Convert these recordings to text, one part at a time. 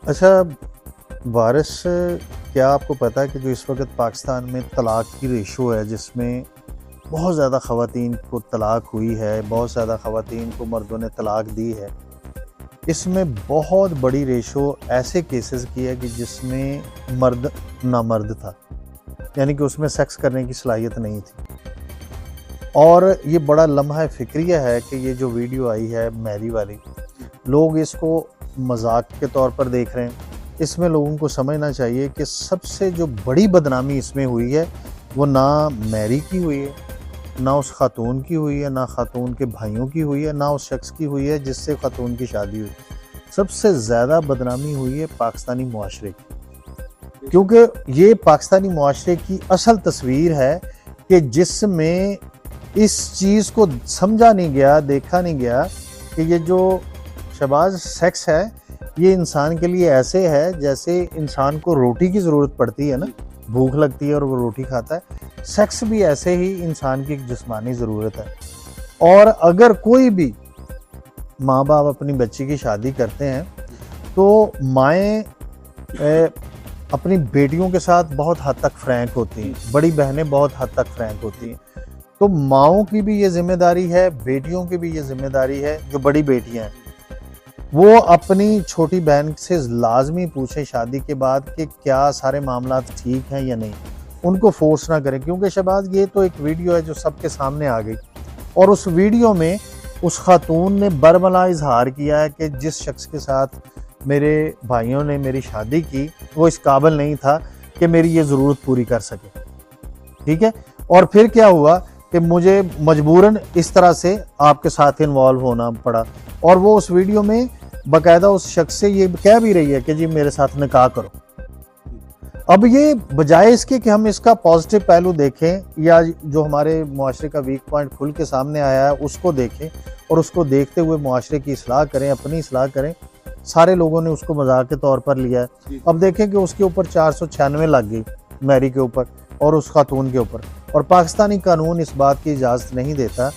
अच्छा, वारिस, क्या आपको पता है कि जो इस वक्त पाकिस्तान में तलाक की रेशो है, जिसमें बहुत ज़्यादा ख़वातीन को तलाक हुई है, बहुत ज़्यादा ख़वातीन को मर्दों ने तलाक दी है, इसमें बहुत बड़ी रेशो ऐसे केसेस की है कि जिसमें मर्द नामर्द था, यानी कि उसमें सेक्स करने की सलाहियत नहीं थी। और ये बड़ा लम्हा फ़िक्रिया है कि ये जो वीडियो आई है मैरी वाली, लोग इसको मजाक के तौर पर देख रहे हैं। इसमें लोगों को समझना चाहिए कि सबसे जो बड़ी बदनामी इसमें हुई है वो ना मैरी की हुई है, ना उस खातून की हुई है, ना खातून के भाइयों की हुई है, ना उस शख्स की हुई है जिससे खातून की शादी हुई। सबसे ज़्यादा बदनामी हुई है पाकिस्तानी मुआशरे की, क्योंकि ये पाकिस्तानी मुआशरे की असल तस्वीर है कि जिसमें इस चीज़ को समझा नहीं गया, देखा नहीं गया कि ये जो शहबाज सेक्स है ये इंसान के लिए ऐसे है जैसे इंसान को रोटी की ज़रूरत पड़ती है ना, भूख लगती है और वो रोटी खाता है। सेक्स भी ऐसे ही इंसान की एक जिस्मानी ज़रूरत है। और अगर कोई भी माँ बाप अपनी बच्ची की शादी करते हैं तो माएँ अपनी बेटियों के साथ बहुत हद तक फ्रैंक होती हैं, बड़ी बहनें बहुत हद तक फ्रैंक होती हैं। तो माँओं की भी ये जिम्मेदारी है, बेटियों की भी ये जिम्मेदारी है, जो बड़ी बेटियां हैं वो अपनी छोटी बहन से लाजमी पूछें शादी के बाद कि क्या सारे मामला ठीक हैं या नहीं। उनको फोर्स ना करें, क्योंकि शहबाज ये तो एक वीडियो है जो सबके सामने आ गई और उस वीडियो में उस खातून ने बरमला इजहार किया है कि जिस शख्स के साथ मेरे भाइयों ने मेरी शादी की वो इस काबिल नहीं था कि मेरी ये ज़रूरत पूरी कर सके। ठीक है, और फिर क्या हुआ कि मुझे मजबूरन इस तरह से आपके साथ इन्वॉल्व होना पड़ा। और वो उस वीडियो में बाकायदा उस शख्स से ये कह भी रही है कि जी मेरे साथ निकाह करो। अब ये बजाय इसके कि हम इसका पॉजिटिव पहलू देखें या जो हमारे मुआशरे का वीक पॉइंट खुल के सामने आया है उसको देखें और उसको देखते हुए मुआशरे की इस्लाह करें, अपनी इस्लाह करें, सारे लोगों ने उसको मजाक के तौर पर लिया है। अब देखें कि उसके ऊपर 496 लग गई, मैरी के ऊपर और उस खातून के ऊपर। और पाकिस्तानी कानून इस बात की इजाज़त नहीं देता,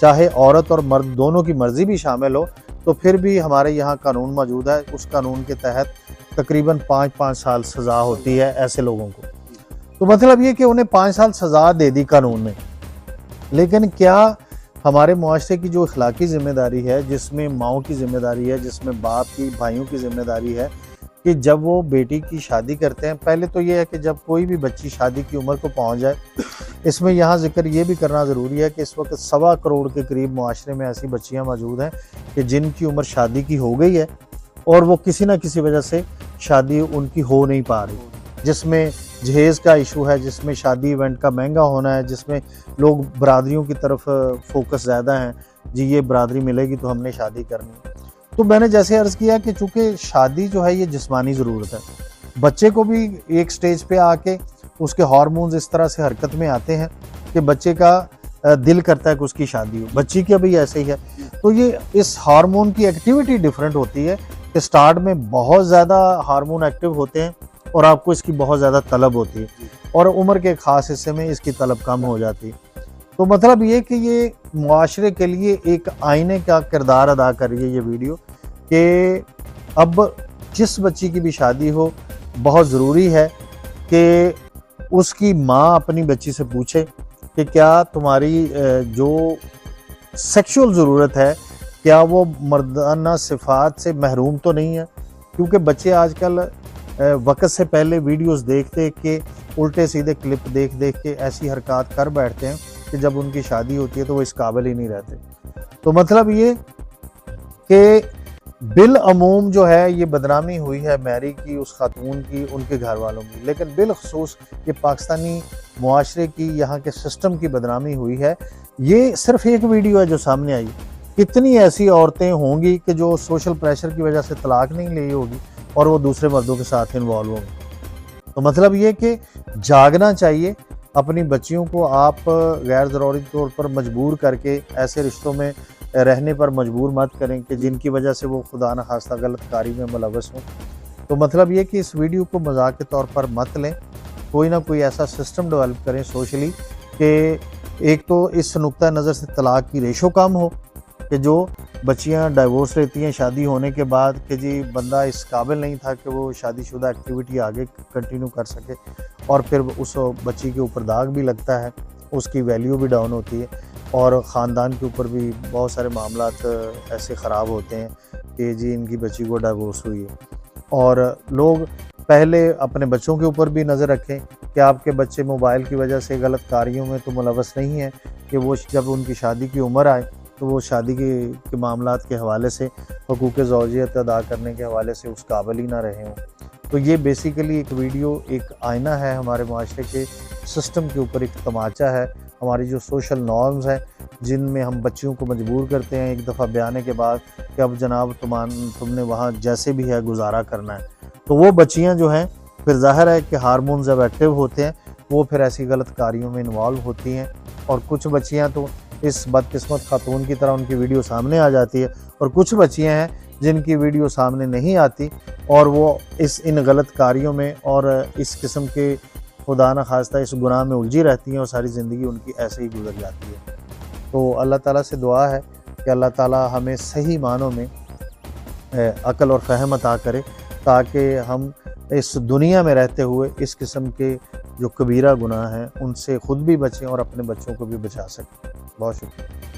चाहे औरत और मर्द दोनों की मर्जी भी शामिल हो तो फिर भी हमारे यहाँ कानून मौजूद है। उस कानून के तहत तकरीबन 5-5 साल सज़ा होती है ऐसे लोगों को। तो मतलब ये कि उन्हें 5 साल सज़ा दे दी कानून ने, लेकिन क्या हमारे मुआशरे की जो अखलाकी ज़िम्मेदारी है, जिसमें माओं की ज़िम्मेदारी है, जिसमें बाप की भाइयों की ज़िम्मेदारी है कि जब वो बेटी की शादी करते हैं, पहले तो ये है कि जब कोई भी बच्ची शादी की उम्र को पहुंच जाए, इसमें यहाँ जिक्र ये भी करना ज़रूरी है कि इस वक्त 1.25 करोड़ के करीब मुआशरे में ऐसी बच्चियाँ मौजूद हैं कि जिनकी उम्र शादी की हो गई है और वो किसी न किसी वजह से शादी उनकी हो नहीं पा रही, जिसमें जहेज़ का इशू है, जिसमें शादी इवेंट का महंगा होना है, जिसमें लोग बरादरियों की तरफ फोकस ज़्यादा हैं, जी ये बरादरी मिलेगी तो हमने शादी करनी है। तो मैंने जैसे अर्ज़ किया कि चूँकि शादी जो है ये जिस्मानी ज़रूरत है, बच्चे को भी एक स्टेज पे आके उसके हार्मोन्स इस तरह से हरकत में आते हैं कि बच्चे का दिल करता है कि उसकी शादी हो, बच्ची का भी ऐसे ही है। तो ये इस हार्मोन की एक्टिविटी डिफरेंट होती है कि स्टार्ट में बहुत ज़्यादा हार्मोन एक्टिव होते हैं और आपको इसकी बहुत ज़्यादा तलब होती है और उम्र के ख़ास हिस्से में इसकी तलब कम हो जाती है। तो मतलब ये कि ये मुआशरे के लिए एक आईने का किरदार अदा कर रही है ये वीडियो कि अब जिस बच्ची की भी शादी हो, बहुत ज़रूरी है कि उसकी माँ अपनी बच्ची से पूछे कि क्या तुम्हारी जो सेक्सुअल ज़रूरत है क्या वो मर्दाना सिफात से महरूम तो नहीं है। क्योंकि बच्चे आजकल वक्त से पहले वीडियोस देख देख के, उल्टे सीधे क्लिप देख देख के ऐसी हरकत कर बैठते हैं कि जब उनकी शादी होती है तो वो इस काबिल ही नहीं रहते। तो मतलब ये कि बिल अमूम जो है ये बदनामी हुई है मैरी की, उस खातून की, उनके घर वालों की, लेकिन बिलखसूस ये पाकिस्तानी मुआशरे की, यहाँ के सिस्टम की बदनामी हुई है। ये सिर्फ एक वीडियो है जो सामने आई, कितनी ऐसी औरतें होंगी कि जो सोशल प्रेशर की वजह से तलाक नहीं ली होगी और वो दूसरे मर्दों के साथ इन्वॉल्व होंगी। तो मतलब ये कि जागना चाहिए, अपनी बच्चियों को आप गैर ज़रूरी तौर पर मजबूर करके ऐसे रिश्तों में रहने पर मजबूर मत करें कि जिनकी वजह से वो खुदा न खास्ता गलत कारी में मुलव्वस हों। तो मतलब ये कि इस वीडियो को मजाक के तौर पर मत लें, कोई ना कोई ऐसा सिस्टम डेवलप करें सोशली कि एक तो इस नुक्ता नज़र से तलाक की रेशो कम हो कि जो बच्चियां डाइवोर्स लेती हैं शादी होने के बाद कि जी बंदा इस काबिल नहीं था कि वो शादीशुदा एक्टिविटी आगे कंटिन्यू कर सके, और फिर उस बच्ची के ऊपर दाग भी लगता है, उसकी वैल्यू भी डाउन होती है और ख़ानदान के ऊपर भी बहुत सारे मामलात ऐसे ख़राब होते हैं कि जी इनकी बच्ची को डाइवोर्स हुई है। और लोग पहले अपने बच्चों के ऊपर भी नज़र रखें कि आपके बच्चे मोबाइल की वजह से गलत कार्यों में तो मुलव्वस नहीं है, कि वो जब उनकी शादी की उम्र आए तो वो शादी के मामलात के हवाले से, हकूक़ ज़ौजियत अदा करने के हवाले से उस काबिल ही ना रहे हों। तो ये बेसिकली एक वीडियो एक आईना है हमारे माशरे के सिस्टम के ऊपर, एक तमाचा है, हमारी जो सोशल नॉर्म्स हैं जिनमें हम बच्चियों को मजबूर करते हैं एक दफ़ा ब्याने के बाद कि अब जनाब तुमने वहाँ जैसे भी है गुजारा करना है। तो वो बच्चियाँ जो हैं फिर ज़ाहिर है कि हार्मोन जब एक्टिव होते हैं वो फिर ऐसी गलत कार्यों में इन्वॉल्व होती हैं, और कुछ बच्चियाँ तो इस बदकिस्मत खातून की तरह उनकी वीडियो सामने आ जाती है, और कुछ बच्चियाँ हैं जिनकी वीडियो सामने नहीं आती और वो इन गलत कार्यों में और इस किस्म के खुदा न खास्ता इस गुनाह में उलझी रहती हैं और सारी ज़िंदगी उनकी ऐसे ही गुजर जाती है। तो अल्लाह ताला से दुआ है कि अल्लाह ताला हमें सही मानों में अक्ल और फ़हम अता करे, ताकि हम इस दुनिया में रहते हुए इस किस्म के जो कबीरा गुनाह हैं उनसे ख़ुद भी बचें और अपने बच्चों को भी बचा सकें। बहुत शुक्रिया।